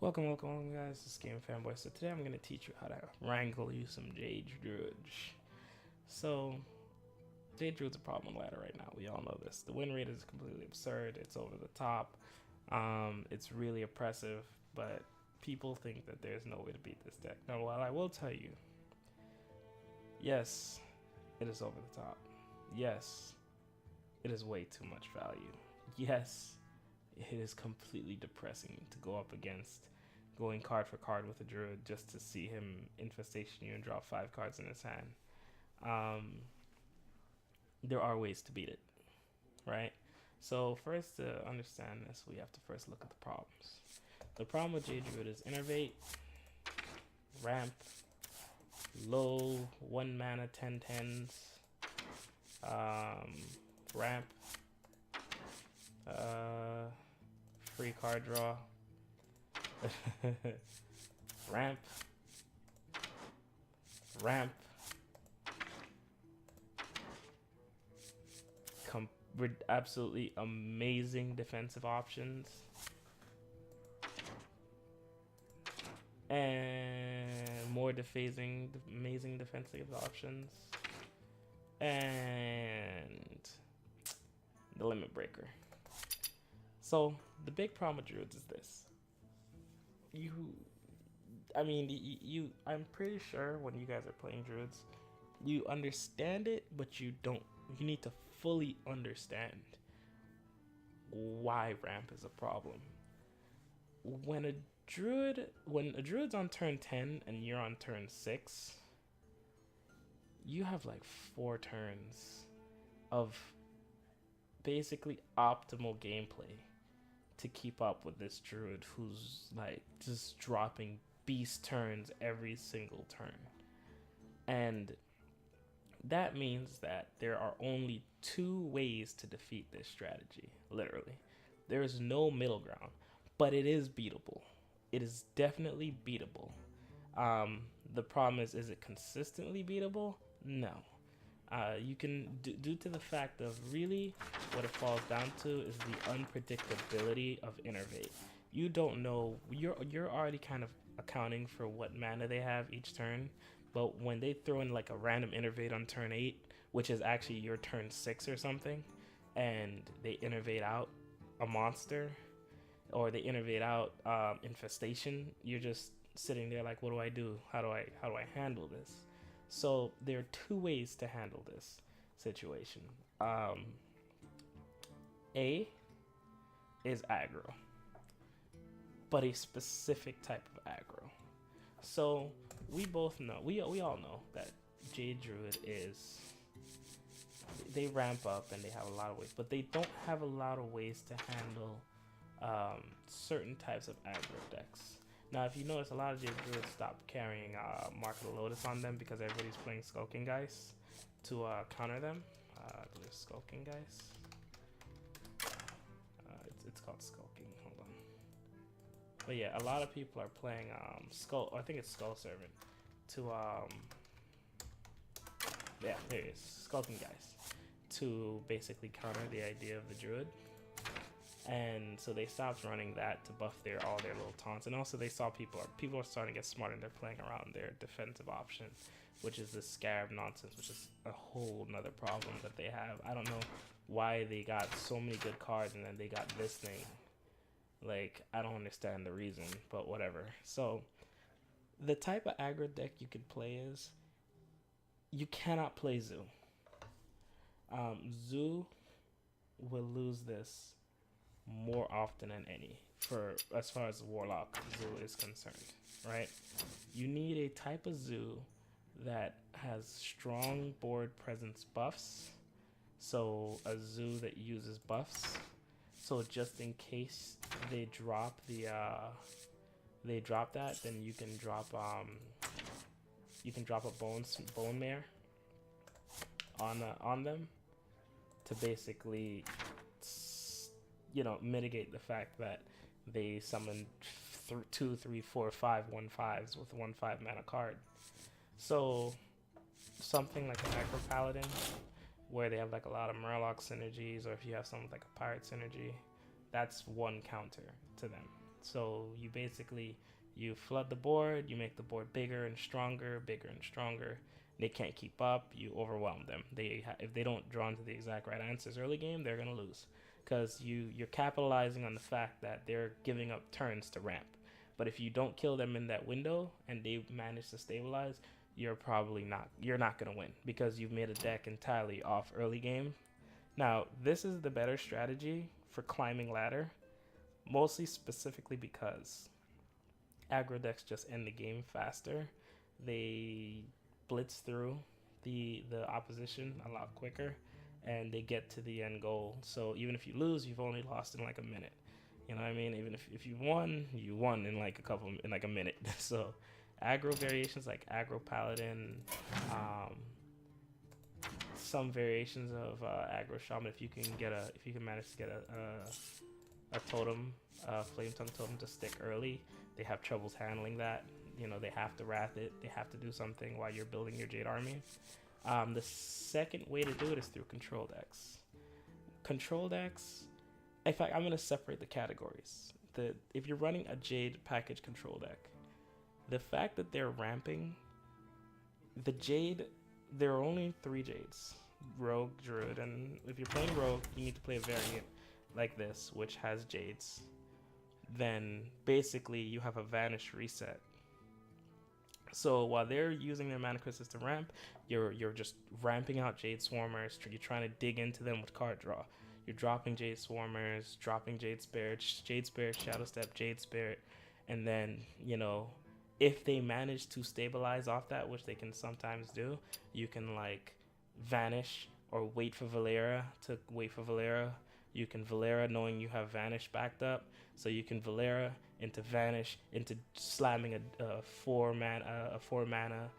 Welcome guys, this is Game Fanboy. So today I'm going to teach you how to wrangle you some Jade Druid. So, Jade Druid's a problem ladder right now, we all know this. The win rate is completely absurd, it's over the top, it's really oppressive, but people think that there's no way to beat this deck. Now, while I will tell you, yes, it is over the top. Yes, it is way too much value. Yes, it is completely depressing to go up against going card for card with a druid just to see him infestation you and drop 5 cards in his hand. There are ways to beat it, right? So first, to understand this, we have to first look at the problems. The problem with Jade Druid is innervate, ramp, low 1 mana 10/10s, ramp, free card draw, ramp, with absolutely amazing defensive options, and more amazing defensive options, and the limit breaker. So the big problem with druids is this. I'm pretty sure when you guys are playing druids, you understand it, but you need to fully understand why ramp is a problem. When a druid's on turn 10 and you're on turn 6, you have like 4 turns of basically optimal gameplay to keep up with this druid who's like just dropping beast turns every single turn. And that means that there are only 2 ways to defeat this strategy, literally. There is no middle ground, but it is beatable. It is definitely beatable. The problem is it consistently beatable? No. You can, due to the fact of really what it falls down to is the unpredictability of innervate. You don't know, you're already kind of accounting for what mana they have each turn, but when they throw in like a random innervate on turn 8, which is actually your turn 6 or something, and they innervate out a monster, or they innervate out infestation, you're just sitting there like, what do I do? How do I handle this? So there are 2 ways to handle this situation. A is aggro, but a specific type of aggro. So we both know, we all know that Jade Druid they ramp up and they have a lot of ways, but they don't have a lot of ways to handle certain types of aggro decks. Now, if you notice, a lot of Jade Druids stopped carrying Mark of the Lotus on them because everybody's playing Skulking Guys to counter them. There's Skulking Guys. It's called Skulking. Hold on. But yeah, a lot of people are playing I think it's Skull Servant to yeah, there it is, Skulking Guys, to basically counter the idea of the Druid. And so they stopped running that to buff all their little taunts, and also they saw people are starting to get smart and they're playing around their defensive option, which is this Scarab nonsense, which is a whole nother problem that they have. I don't know why they got so many good cards and then they got this thing. Like, I don't understand the reason, but whatever. So the type of aggro deck you could play is, you cannot play Zoo. Zoo will lose this more often than any, as far as Warlock Zoo is concerned, right? You need a type of Zoo that has strong board presence buffs, so a Zoo that uses buffs, so just in case they drop that, then you can drop a bone mare on them to basically, mitigate the fact that they summon 2, 3, 4, 5 1/5s with 1/5 mana card. So something like an Acro Paladin, where they have like a lot of Murloc synergies, or if you have something like a Pirate synergy, that's one counter to them. So you basically you flood the board, you make the board bigger and stronger, bigger and stronger. They can't keep up. You overwhelm them. If they don't draw into the exact right answers early game, they're gonna lose, because you're capitalizing on the fact that they're giving up turns to ramp. But if you don't kill them in that window and they manage to stabilize, you're not gonna win, because you've made a deck entirely off early game. Now this is the better strategy for climbing ladder, mostly specifically because aggro decks just end the game faster. They blitz through the opposition a lot quicker, and they get to the end goal. So even if you lose, you've only lost in like a minute. You know what I mean? Even if you won, you won in like a minute. So aggro variations like aggro paladin, some variations of aggro shaman. If you can manage to get a totem, flame tongue totem to stick early, they have troubles handling that. You know, they have to wrath it. They have to do something while you're building your Jade army. The second way to do it is through control decks. Control decks. In fact, I'm gonna separate the categories. If you're running a Jade package control deck, the fact that they're ramping, the Jade, there are only 3 Jades: Rogue, Druid, and if you're playing Rogue, you need to play a variant like this, which has Jades. Then basically you have a Vanish reset. So while they're using their mana crystals to ramp, you're just ramping out Jade Swarmers. You're trying to dig into them with card draw. You're dropping Jade Swarmers, dropping Jade Spirit, Shadow Step, Jade Spirit, and then, you know, if they manage to stabilize off that, which they can sometimes do, you can like Vanish or wait for Valera. You can Valera knowing you have Vanish backed up, so you can Valera into Vanish into slamming a 4 mana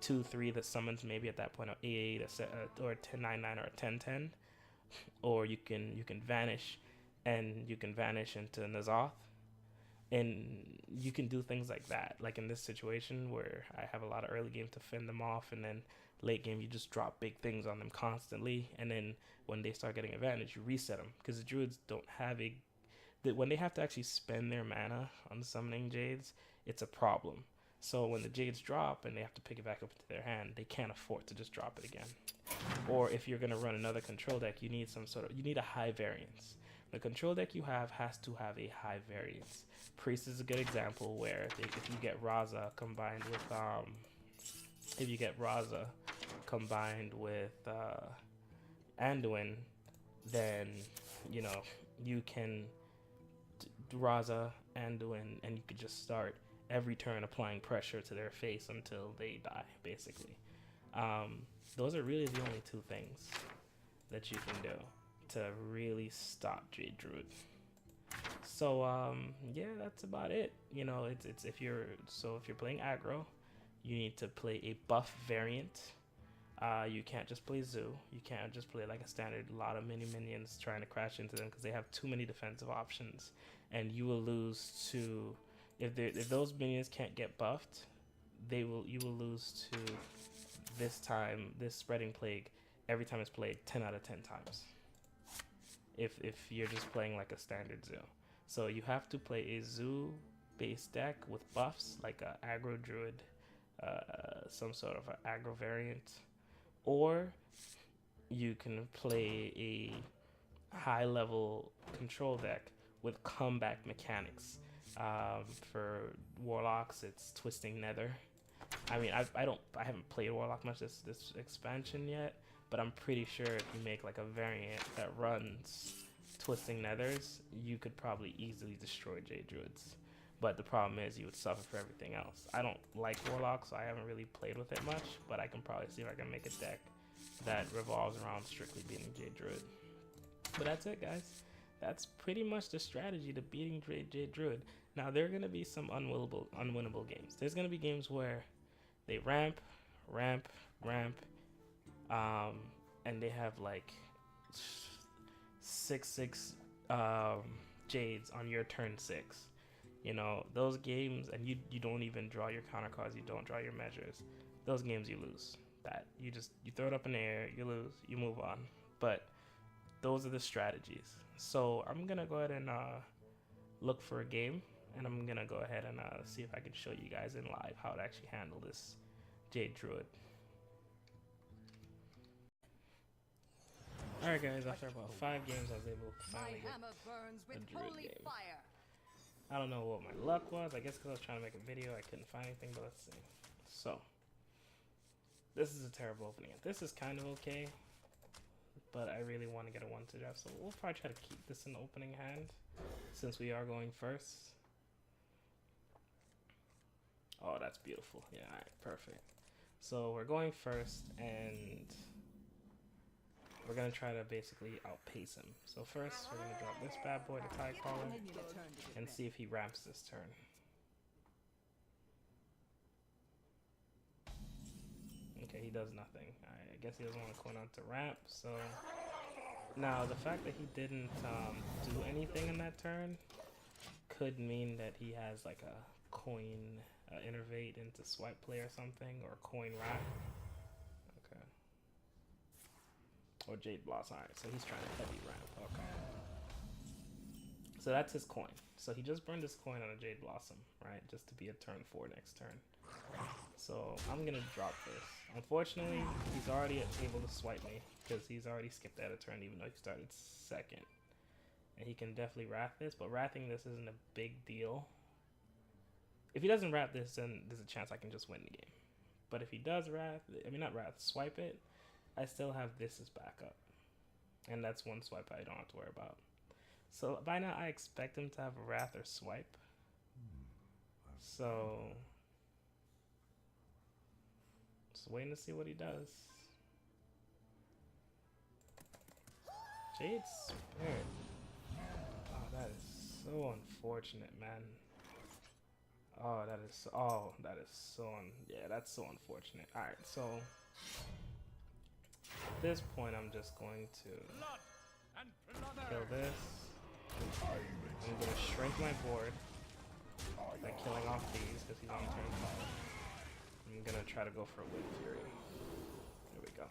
2/3 that summons maybe at that point an 8 or a 10/9/9 or a 10/10, or you can Vanish, and you can Vanish into N'Zoth, and you can do things like that. Like in this situation where I have a lot of early game to fend them off, and then late game you just drop big things on them constantly, and then when they start getting advantage, you reset them, because the Druids don't have when they have to actually spend their mana on summoning Jades, it's a problem. So when the Jades drop and they have to pick it back up into their hand, they can't afford to just drop it again. Or if you're gonna run another control deck, you need a high variance. The control deck you have has to have a high variance. Priest is a good example where if you get Raza combined with Anduin, then you know you can Raza, Anduin, and you could just start every turn applying pressure to their face until they die, basically. Those are really the only 2 things that you can do to really stop Jade Druid. So yeah, that's about it. You know, it's if you're playing aggro, you need to play a buff variant. You can't just play Zoo. You can't just play like a standard lot of minions trying to crash into them, because they have too many defensive options, and you will lose to if those minions can't get buffed, you will lose to this Spreading Plague every time it's played 10 out of 10 times. If you're just playing like a standard Zoo, so you have to play a Zoo based deck with buffs like a aggro Druid, some sort of an aggro variant. Or you can play a high-level control deck with comeback mechanics. For Warlocks, it's Twisting Nether. I mean, I haven't played Warlock much this expansion yet, but I'm pretty sure if you make like a variant that runs Twisting Nethers, you could probably easily destroy Jade Druids. But the problem is you would suffer for everything else. I don't like Warlock, so I haven't really played with it much, but I can probably see if I can make a deck that revolves around strictly beating Jade Druid. But that's it, guys. That's pretty much the strategy to beating Jade Druid. Now, there are going to be some unwinnable games. There's going to be games where they ramp, and they have like 6/6 Jades on your turn 6. You know, those games, and you don't even draw your counter cards, you don't draw your measures. Those games you lose. That you throw it up in the air, you lose, you move on. But those are the strategies. So I'm gonna go ahead and look for a game, and I'm gonna go ahead and see if I can show you guys in live how to actually handle this Jade Druid. Alright guys, after about 5 games I was able to finally get a Druid game. Fire. I don't know what my luck was, I guess because I was trying to make a video I couldn't find anything, but let's see. So, this is a terrible opening. This is kind of okay, but I really want to get a 1-2 draft, so we'll probably try to keep this in the opening hand, since we are going first. Oh, that's beautiful. Yeah, alright, perfect. So we're going first, and we're going to try to basically outpace him. So first, we're going to drop this bad boy, the Tide Caller, and see if he ramps this turn. Okay, he does nothing. I guess he doesn't want to coin on to ramp, so... Now, the fact that he didn't do anything in that turn could mean that he has like a coin innervate into swipe play or something, or coin ramp. Okay. Or Jade Blossom. Alright, so he's trying to heavy ramp. Okay. So that's his coin. So he just burned his coin on a Jade Blossom, right? Just to be a turn 4 next turn. So I'm gonna drop this. Unfortunately, he's already able to swipe me because he's already skipped out a turn even though he started second. And he can definitely wrath this, but wrathing this isn't a big deal. If he doesn't wrath this, then there's a chance I can just win the game. But if he does wrath, I mean not wrath, swipe it, I still have this as backup. And that's one swipe I don't have to worry about. So by now I expect him to have a wrath or swipe. So just waiting to see what he does. Jade Spirit. Oh, that is so unfortunate, man. Oh, that is so yeah, that's so unfortunate. All right, so at this point, I'm just going to kill this. I'm gonna shrink my board by killing off these because he's on turn 5. I'm gonna try to go for a Wind Fury. There we go.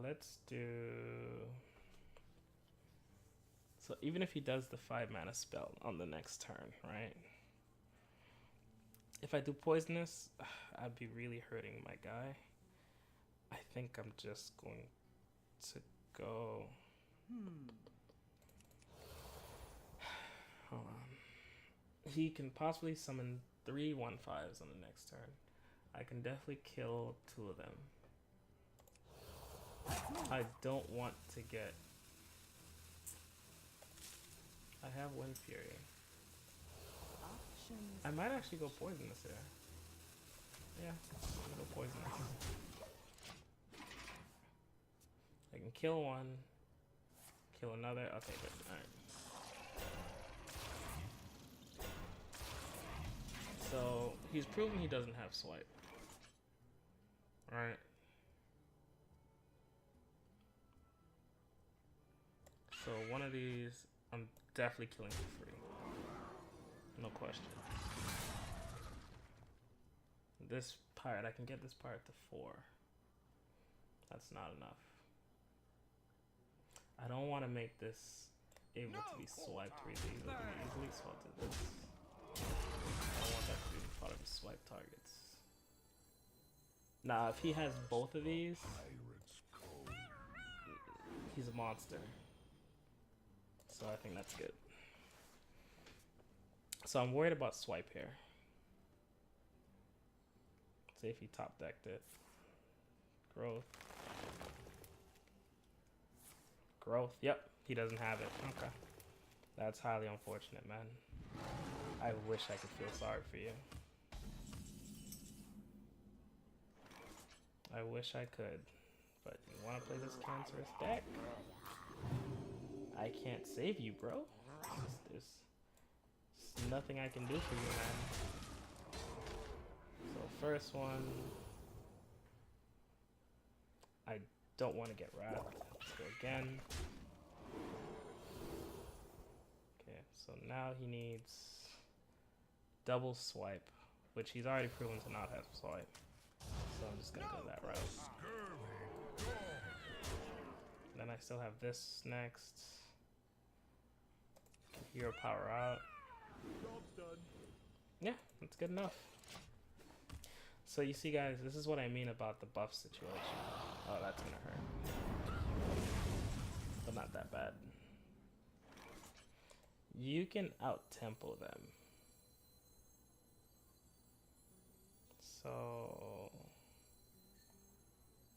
Let's do... So even if he does the 5 mana spell on the next turn, right? If I do Poisonous, I'd be really hurting my guy. I think I'm just going to go... Hold on. He can possibly summon 3 1/5s on the next turn. I can definitely kill 2 of them. I don't want to get... I have Wind Fury. I might actually go Poisonous here. Yeah, I'm gonna go Poisonous. I can kill one, kill another. Okay, good. Alright. So, he's proven he doesn't have swipe. Right? So, one of these, I'm definitely killing for free. No question. This pirate, I can get this pirate to 4. That's not enough. I don't want to make this able to be swiped really easily, so I'll do this. I don't want that to be part of the swipe targets. Now, if he has both of these, he's a monster. So I think that's good. So I'm worried about swipe here. Say if he top decked it. Growth. Growth. Yep, he doesn't have it. Okay. That's highly unfortunate, man. I wish I could feel sorry for you. I wish I could. But you want to play this cancerous deck? I can't save you, bro. There's nothing I can do for you, man. So first one, I don't want to get wrapped. Let's go again. Okay, so now he needs double swipe, which he's already proven to not have swipe. So I'm just gonna go that route. Then I still have this next. hero power out. Yeah, that's good enough. So you see, guys, this is what I mean about the buff situation. Oh, that's gonna hurt. But not that bad. You can out-tempo them. So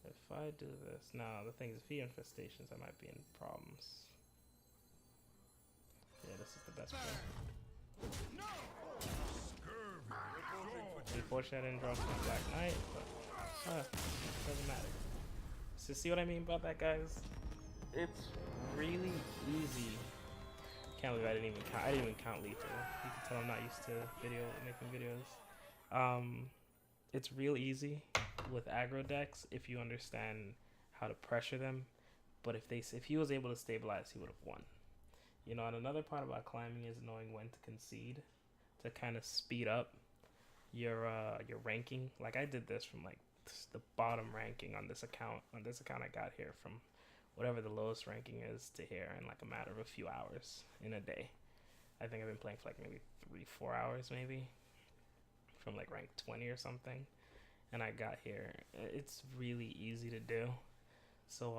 if I do this now, the thing is, V infestations, I might be in problems. Yeah, this is the best play. Unfortunately, I didn't draw some Black Knight, but doesn't matter. So see what I mean about that, guys? It's really easy. Can't believe I didn't even count lethal. You can tell I'm not used to making videos. It's real easy with aggro decks if you understand how to pressure them. But if he was able to stabilize, he would have won. You know, and another part about climbing is knowing when to concede to kind of speed up your ranking. Like I did this from like the bottom ranking on this account. On this account I got here from whatever the lowest ranking is to here in like a matter of a few hours in a day. I think I've been playing for like maybe 3-4 hours maybe, from like rank 20 or something, and I got here. It's really easy to do. So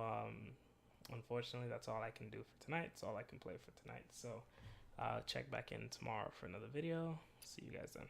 unfortunately that's all I can do for tonight. It's all I can play for tonight. So check back in tomorrow for another video. See you guys then.